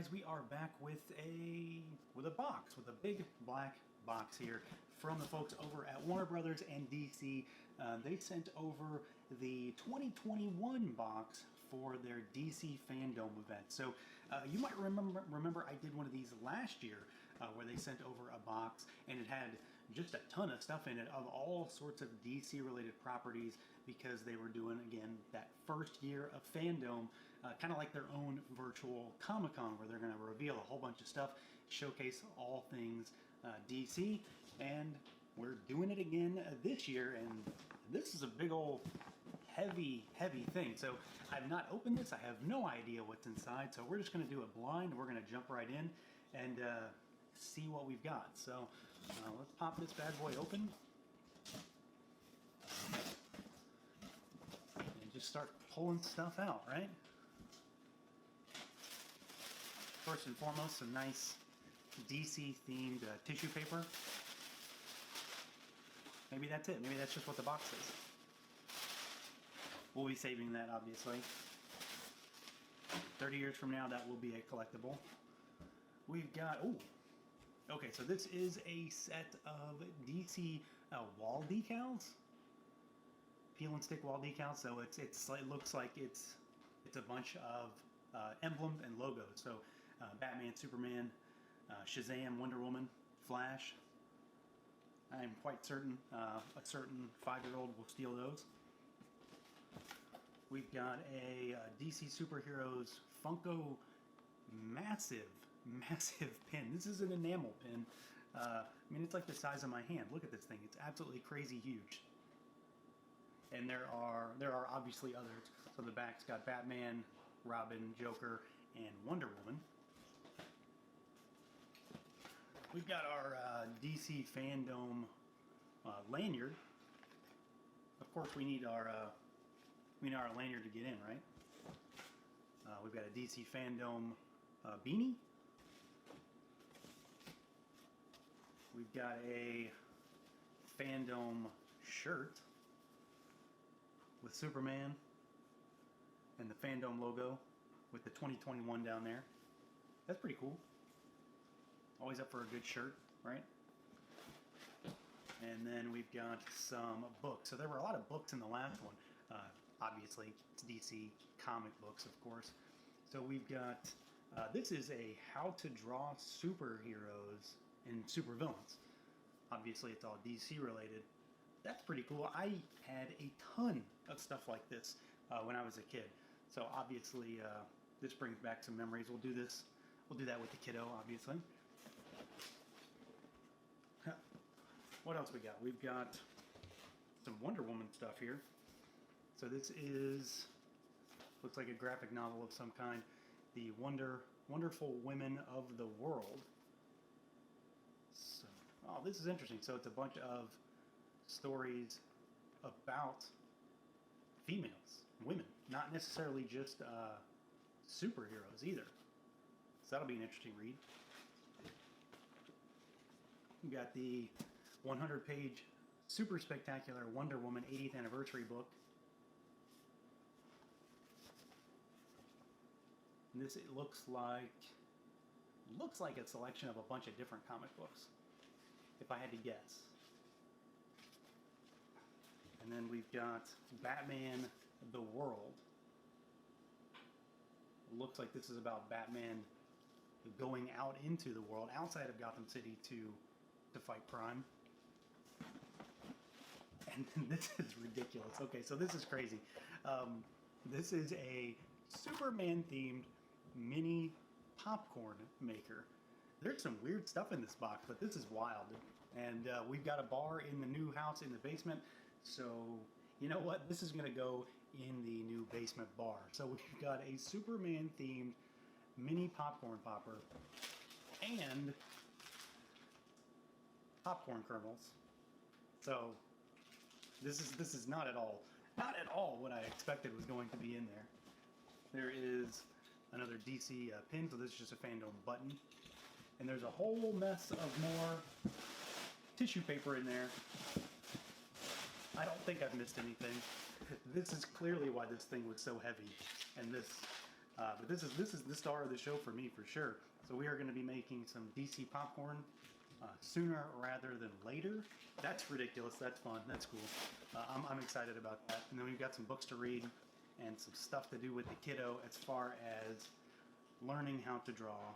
guys, we are back with a big black box here from the folks over at Warner Brothers and DC. They sent over the 2021 box for their DC Fandome event. So you might remember I did one of these last year where they sent over a box and it had just a ton of stuff in it of all sorts of DC related properties, because they were doing, again, that first year of Fandome, kind of like their own virtual Comic-Con, where they're going to reveal a whole bunch of stuff, showcase all things DC, and we're doing it again this year. And this is a big old heavy thing. So I've not opened this. I have no idea what's inside. So we're just going to do it blind. We're going to jump right in and see what we've got. So let's pop this bad boy open and just start pulling stuff out, right? First and foremost, some nice DC themed tissue paper. Maybe that's it. Maybe that's just what the box is. We'll be saving that, obviously. 30 years from now, that will be a collectible. We've got, okay, so this is a set of DC wall decals. Peel and stick wall decals. So it looks like it's a bunch of emblems and logos. So Batman, Superman, Shazam, Wonder Woman, Flash. I am quite certain a certain 5-year-old will steal those. We've got a DC Superheroes Funko massive pin. This is an enamel pin. I mean, it's like the size of my hand. Look at this thing. It's absolutely crazy huge. And there are obviously others. So the back's got Batman, Robin, Joker, and Wonder Woman. We've got our DC Fandome lanyard. Of course, we need our lanyard to get in, right? We've got a DC Fandome beanie. We've got a Fandome shirt with Superman and the Fandome logo with the 2021 down there. That's pretty cool. Always up for a good shirt, right? And then we've got some books. So there were a lot of books in the last one. Obviously, it's DC comic books, of course. So we've got, this is a how to draw superheroes and supervillains. Obviously, it's all DC related. That's pretty cool. I had a ton of stuff like this when I was a kid. So obviously, this brings back some memories. We'll do that with the kiddo, obviously. What else we got? We've got some Wonder Woman stuff here. So this looks like a graphic novel of some kind. The Wonderful Women of the World. So, this is interesting. So it's a bunch of stories about females, women, not necessarily just superheroes either. So that'll be an interesting read. We've got the 100-page super spectacular Wonder Woman 80th anniversary book. And this, it looks like a selection of a bunch of different comic books, if I had to guess. And then we've got Batman the World. It looks like this is about Batman going out into the world, outside of Gotham City, to fight crime. And then this is ridiculous. Okay, so this is crazy. This is a Superman-themed mini popcorn maker. There's some weird stuff in this box, but this is wild. And we've got a bar in the new house in the basement. So, you know what? This is going to go in the new basement bar. So we've got a Superman-themed mini popcorn popper and popcorn kernels. So this is not at all what I expected was going to be in there. There is another DC pin, so this is just a Fandome button. And there's a whole mess of more tissue paper in there. I don't think I've missed anything. This is clearly why this thing was so heavy. And this But this is the star of the show for me for sure. So we are going to be making some DC popcorn sooner rather than later. That's ridiculous. That's fun. That's cool. I'm excited about that. And then we've got some books to read and some stuff to do with the kiddo as far as learning how to draw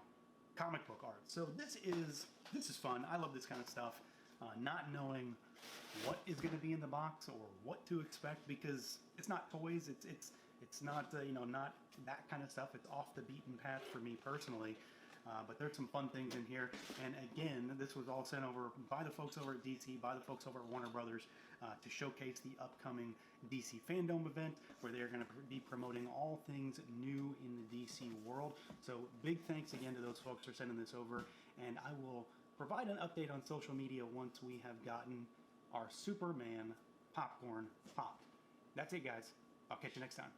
comic book art. So this is fun. I love this kind of stuff. Not knowing what is going to be in the box or what to expect, because it's not toys. It's not not that kind of stuff. It's off the beaten path for me personally. But there's some fun things in here. And again, this was all sent over by the folks over at DC, by the folks over at Warner Brothers, to showcase the upcoming DC Fandome event, where they're going to be promoting all things new in the DC world. So big thanks again to those folks for sending this over. And I will provide an update on social media once we have gotten our Superman popcorn popped. That's it, guys. I'll catch you next time.